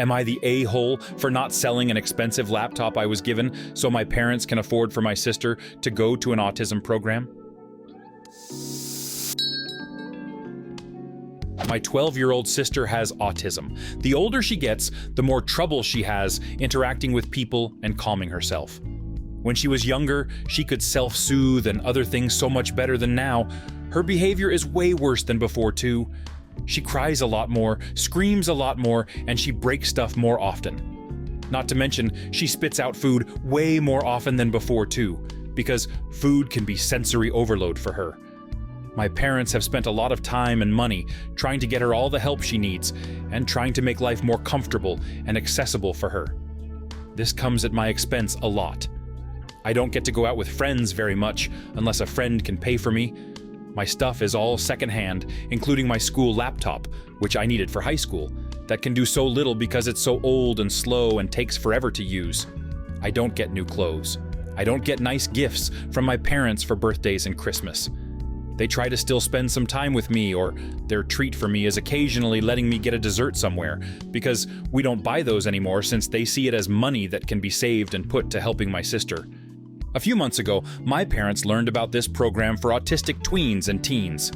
Am I the a-hole for not selling an expensive laptop I was given so my parents can afford for my sister to go to an autism program? My 12-year-old sister has autism. The older she gets, the more trouble she has interacting with people and calming herself. When she was younger, she could self-soothe and other things so much better than now. Her behavior is way worse than before too. She cries a lot more, screams a lot more, and she breaks stuff more often. Not to mention, she spits out food way more often than before too, because food can be sensory overload for her. My parents have spent a lot of time and money trying to get her all the help she needs and trying to make life more comfortable and accessible for her. This comes at my expense a lot. I don't get to go out with friends very much unless a friend can pay for me. My stuff is all secondhand, including my school laptop, which I needed for high school, that can do so little because it's so old and slow and takes forever to use. I don't get new clothes. I don't get nice gifts from my parents for birthdays and Christmas. They try to still spend some time with me, or their treat for me is occasionally letting me get a dessert somewhere, because we don't buy those anymore since they see it as money that can be saved and put to helping my sister. A few months ago, my parents learned about this program for autistic tweens and teens.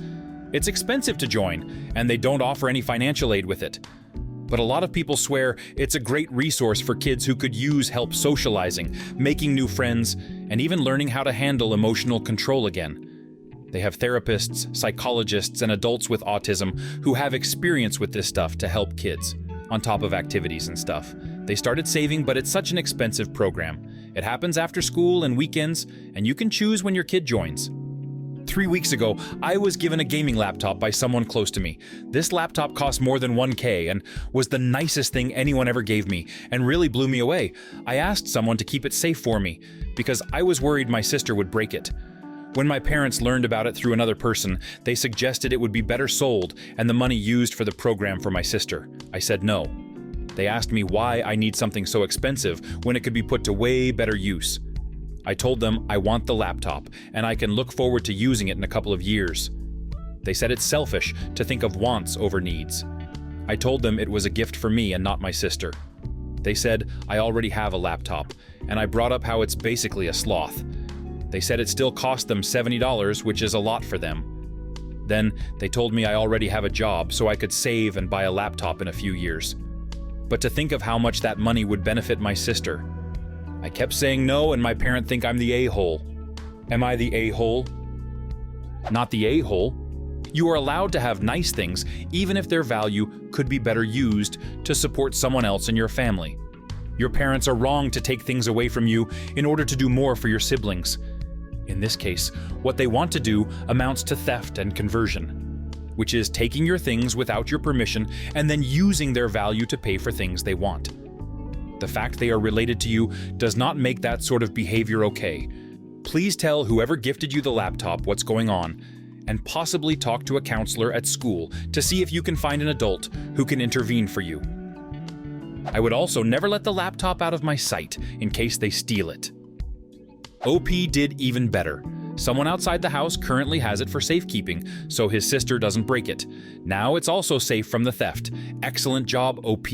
It's expensive to join, and they don't offer any financial aid with it. But a lot of people swear it's a great resource for kids who could use help socializing, making new friends, and even learning how to handle emotional control again. They have therapists, psychologists, and adults with autism who have experience with this stuff to help kids, on top of activities and stuff. They started saving, but it's such an expensive program. It happens after school and weekends, and you can choose when your kid joins. 3 weeks ago, I was given a gaming laptop by someone close to me. This laptop cost more than $1,000 and was the nicest thing anyone ever gave me, and really blew me away. I asked someone to keep it safe for me, because I was worried my sister would break it. When my parents learned about it through another person, they suggested it would be better sold and the money used for the program for my sister. I said no. They asked me why I need something so expensive when it could be put to way better use. I told them I want the laptop and I can look forward to using it in a couple of years. They said it's selfish to think of wants over needs. I told them it was a gift for me and not my sister. They said I already have a laptop, and I brought up how it's basically a sloth. They said it still cost them $70, which is a lot for them. Then they told me I already have a job, so I could save and buy a laptop in a few years. But to think of how much that money would benefit my sister. I kept saying no, and my parents think I'm the a-hole. Am I the a-hole? Not the a-hole. You are allowed to have nice things, even if their value could be better used to support someone else in your family. Your parents are wrong to take things away from you in order to do more for your siblings. In this case, what they want to do amounts to theft and conversion, which is taking your things without your permission and then using their value to pay for things they want. The fact they are related to you does not make that sort of behavior okay. Please tell whoever gifted you the laptop what's going on, and possibly talk to a counselor at school to see if you can find an adult who can intervene for you. I would also never let the laptop out of my sight in case they steal it. OP did even better. Someone outside the house currently has it for safekeeping, so his sister doesn't break it. Now it's also safe from the theft. Excellent job, OP.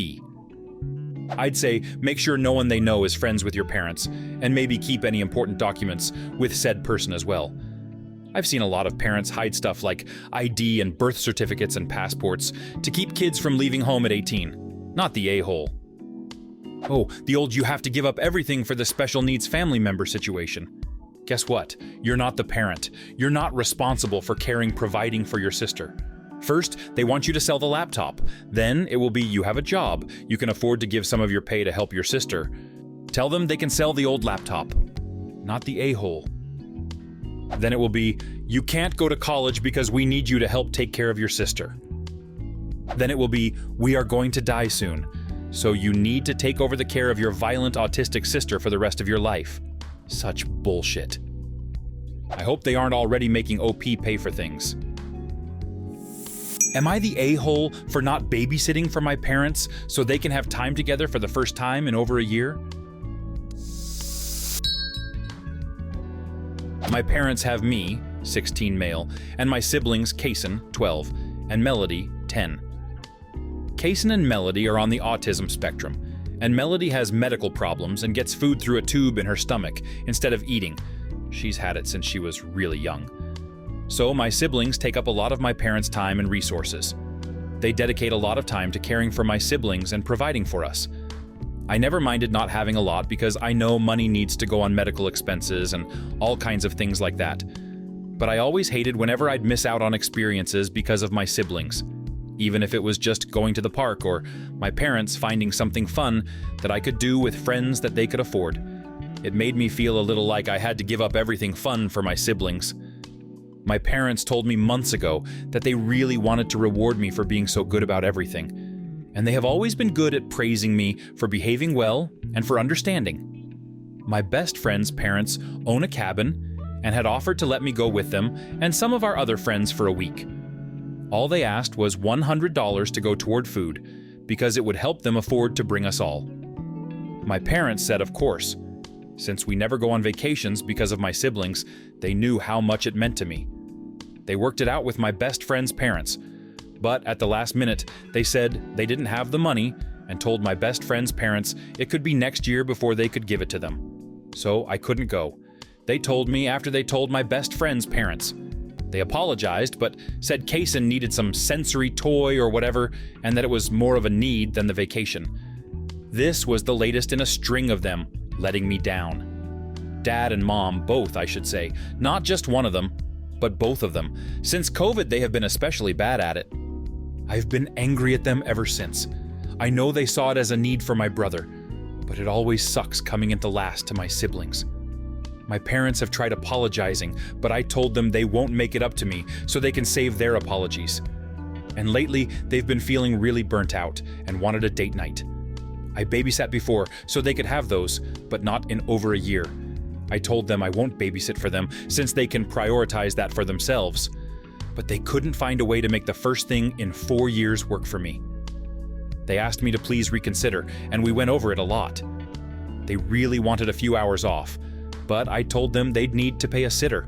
I'd say make sure no one they know is friends with your parents, and maybe keep any important documents with said person as well. I've seen a lot of parents hide stuff like ID and birth certificates and passports to keep kids from leaving home at 18. Not the a-hole. Oh, the old you have to give up everything for the special needs family member situation. Guess what? You're not the parent. You're not responsible for providing for your sister. First, they want you to sell the laptop. Then it will be you have a job. You can afford to give some of your pay to help your sister. Tell them they can sell the old laptop. Not the a-hole. Then it will be, you can't go to college because we need you to help take care of your sister. Then it will be, we are going to die soon, so you need to take over the care of your violent autistic sister for the rest of your life. Such bullshit. I hope they aren't already making OP pay for things. Am I the a-hole for not babysitting for my parents so they can have time together for the first time in over a year? My parents have me, 16 male, and my siblings Kason, 12, and Melody, 10. Kaysen and Melody are on the autism spectrum, and Melody has medical problems and gets food through a tube in her stomach instead of eating. She's had it since she was really young. So my siblings take up a lot of my parents' time and resources. They dedicate a lot of time to caring for my siblings and providing for us. I never minded not having a lot because I know money needs to go on medical expenses and all kinds of things like that. But I always hated whenever I'd miss out on experiences because of my siblings, even if it was just going to the park or my parents finding something fun that I could do with friends that they could afford. It made me feel a little like I had to give up everything fun for my siblings. My parents told me months ago that they really wanted to reward me for being so good about everything, and they have always been good at praising me for behaving well and for understanding. My best friend's parents own a cabin and had offered to let me go with them and some of our other friends for a week. All they asked was $100 to go toward food because it would help them afford to bring us all. My parents said of course. Since we never go on vacations because of my siblings, they knew how much it meant to me. They worked it out with my best friend's parents, but at the last minute, they said they didn't have the money and told my best friend's parents it could be next year before they could give it to them. So I couldn't go. They told me after they told my best friend's parents. They apologized, but said Kaysen needed some sensory toy or whatever, and that it was more of a need than the vacation. This was the latest in a string of them letting me down. Dad and Mom, both I should say, not just one of them, but both of them. Since COVID, they have been especially bad at it. I've been angry at them ever since. I know they saw it as a need for my brother, but it always sucks coming into last to my siblings. My parents have tried apologizing, but I told them they won't make it up to me so they can save their apologies. And lately, they've been feeling really burnt out and wanted a date night. I babysat before so they could have those, but not in over a year. I told them I won't babysit for them since they can prioritize that for themselves. But they couldn't find a way to make the first thing in 4 years work for me. They asked me to please reconsider, and we went over it a lot. They really wanted a few hours off, but I told them they'd need to pay a sitter.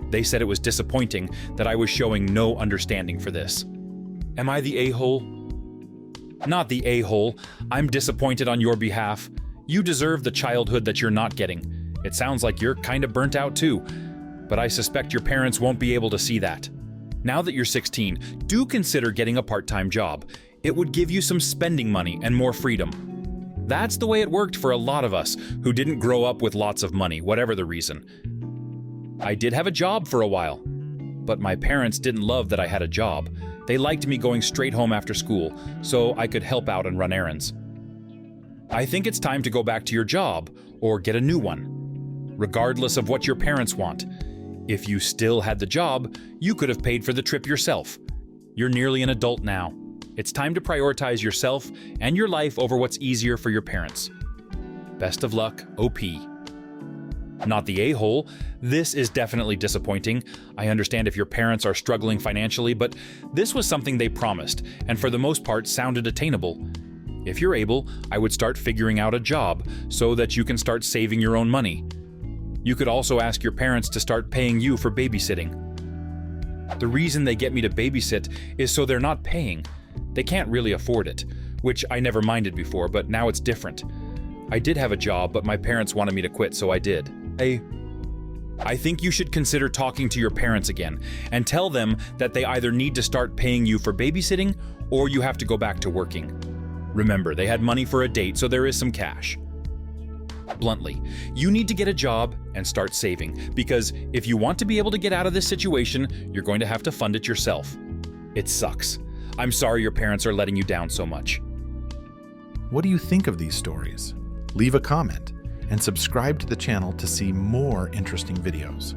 They said it was disappointing that I was showing no understanding for this. Am I the a-hole? Not the a-hole. I'm disappointed on your behalf. You deserve the childhood that you're not getting. It sounds like you're kind of burnt out too, but I suspect your parents won't be able to see that. Now that you're 16, do consider getting a part-time job. It would give you some spending money and more freedom. That's the way it worked for a lot of us who didn't grow up with lots of money, whatever the reason. I did have a job for a while, but my parents didn't love that I had a job. They liked me going straight home after school, so I could help out and run errands. I think it's time to go back to your job or get a new one. Regardless of what your parents want. If you still had the job, you could have paid for the trip yourself. You're nearly an adult now. It's time to prioritize yourself and your life over what's easier for your parents. Best of luck, OP. Not the a-hole. This is definitely disappointing. I understand if your parents are struggling financially, but this was something they promised, and for the most part sounded attainable. If you're able, I would start figuring out a job so that you can start saving your own money. You could also ask your parents to start paying you for babysitting. The reason they get me to babysit is so they're not paying. They can't really afford it, which I never minded before, but now it's different. I did have a job, but my parents wanted me to quit, so I did. I think you should consider talking to your parents again and tell them that they either need to start paying you for babysitting or you have to go back to working. Remember, they had money for a date, so there is some cash. Bluntly, you need to get a job and start saving, because if you want to be able to get out of this situation, you're going to have to fund it yourself. It sucks. I'm sorry your parents are letting you down so much. What do you think of these stories? Leave a comment and subscribe to the channel to see more interesting videos.